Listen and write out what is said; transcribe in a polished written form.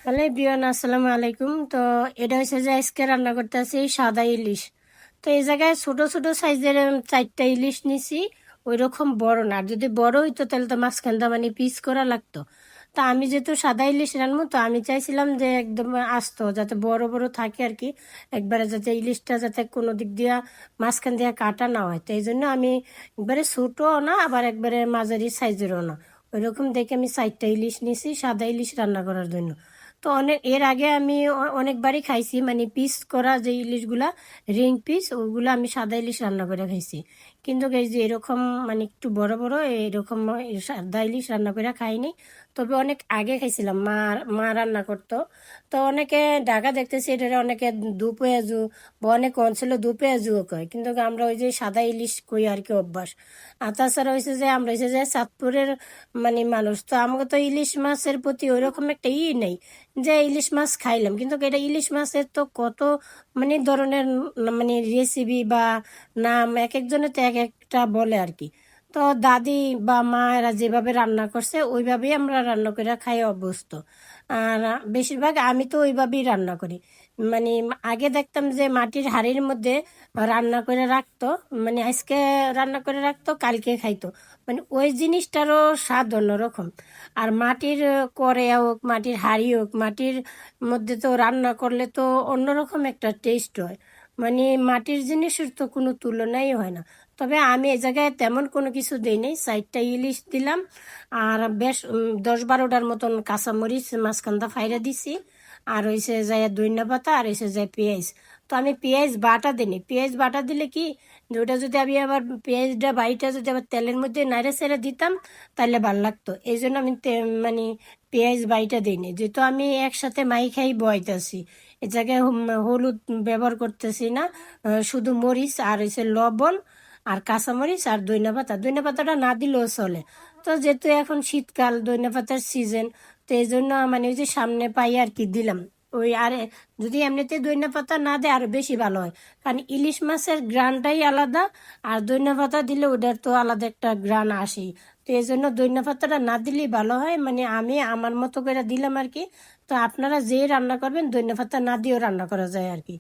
Hello everyone, আসসালামু আলাইকুম। তো এটা হচ্ছে যে আজকে রান্না করতে আছি সাদা ইলিশ। তো এই জায়গায় ছোট ছোট সাইজের 4টা ইলিশ নিছি। ওই রকম বড় না, আর যদি বড় হইতো তাহলে তো মাঝখানটা মানে পিস করা লাগতো। তা আমি যেহেতু সাদা ইলিশ রান্নবো, তো আমি চাইছিলাম যে একদম আস্ত যাতে বড় বড় থাকে আর কি। একবারে যাতে ইলিশটা যাতে কোনো দিক দিয়া মাঝখান দিয়ে কাটা না হয়, তো এই জন্য আমি একবারে ছোটও না আবার একবারে মাঝারি সাইজেরও না, ওইরকম দেখে আমি 4টা ইলিশ নিছি সাদা ইলিশ রান্না করার জন্য। তো এর আগে আমি অনেকবারই খাইছি, মানে পিস করা যে ইলিশগুলা, রিং পিস, ওগুলো আমি সাদা ইলিশ রান্না করে খাইছি। কিন্তু এই যে এরকম মানে একটু বড় বড় এরকম সাদা ইলিশ রান্না করে খাইনি। তবে অনেক আগে খাইছিলাম, মা মা রান্না করতো। তো অনেকে ঢাকা দেখতেছি এটা অনেকে দু পেঁয়াজু বা অনেকে অঞ্চল দু পেঁয়াজুও কয়, কিন্তু আমরা ওই যে সাদা ইলিশ কই আর কি অভ্যাস। আর তাছাড়া হয়েছে যে আমরা হয়েছে যে চাঁদপুরের মানে মানুষ, তো আমাকে তো ইলিশ মাছের প্রতি ওইরকম একটা নেই যে ইলিশ মাছ খাইলাম। কিন্তু এটা ইলিশ মাছের তো কত মানে ধরনের মানে রেসিপি বা নাম, এক একজনের তো এক একটা বলে আর কি। তো দাদি বা মায়েরা যেভাবে রান্না করছে ওইভাবেই আমরা রান্না করে খাই অভ্যস্ত। আর বেশিরভাগ আমি তো ওইভাবেই রান্না করি। মানে আগে দেখতাম যে মাটির হাঁড়ির মধ্যে রান্না করে রাখতো, মানে আজকে রান্না করে রাখতো কালকে খাইতো, মানে ওই জিনিসটারও স্বাদ অন্যরকম। আর মাটির করে হোক, মাটির হাঁড়ি হোক, মাটির মধ্যে তো রান্না করলে তো অন্যরকম একটা টেস্ট হয়। মানে মাটির জিনিসের তো কোনো তুলনাই হয় না। তবে আমি এই জায়গায় তেমন কোনো কিছু দিই নাই, 4টা ইলিশ দিলাম। আর বেশ 10-12টার মতন কাঁচামরিচ মাঝখানটা ফাইরা দিছি। আর হয়েছে যায় ধনিয়া পাতা, আর হয়েছে যায় পেঁয়াজ। তো আমি পেঁয়াজ বাটা দিইনি, পেঁয়াজ বাটা দিলে কি যে ওটা যদি আমি আবার পেঁয়াজটা বাড়িটা যদি আবার তেলের মধ্যে নাড়ে সেড়ে দিতাম তাহলে ভাল লাগতো। এই জন্য আমি মানে পেঁয়াজ বাড়িটা দিইনি, যেহেতু আমি একসাথে মাইখাই বয়তাছি। এ জায়গায় হলুদ ব্যবহার করতেছি না, শুধু মরিচ আর হচ্ছে লবণ আর কাঁচামরিচ আর ধনিয়া পাতা। ধনিয়া পাতাটা না দিলেও চলে। তো যেহেতু এখন শীতকাল, ধনিয়া পাতার সিজন, তো এই জন্য মানে ওই যে সামনে পাই আর কি দিলাম। ওই আরে যদি এমনিতে ধনিয়া পাতা না দেয় আরো বেশি ভালো হয়, কারণ ইলিশ মাছের গ্রানটাই আলাদা। আর ধনিয়া পাতা দিলে ওটার তো আলাদা একটা গ্রান আসেই। তো এই জন্য ধনিয়া পাতাটা না দিলেই ভালো হয়, মানে আমি আমার মতো করে দিলাম আর কি। তো আপনারা যে রান্না করবেন ধনিয়া পাতা না দিয়েও রান্না করা যায় আর কি।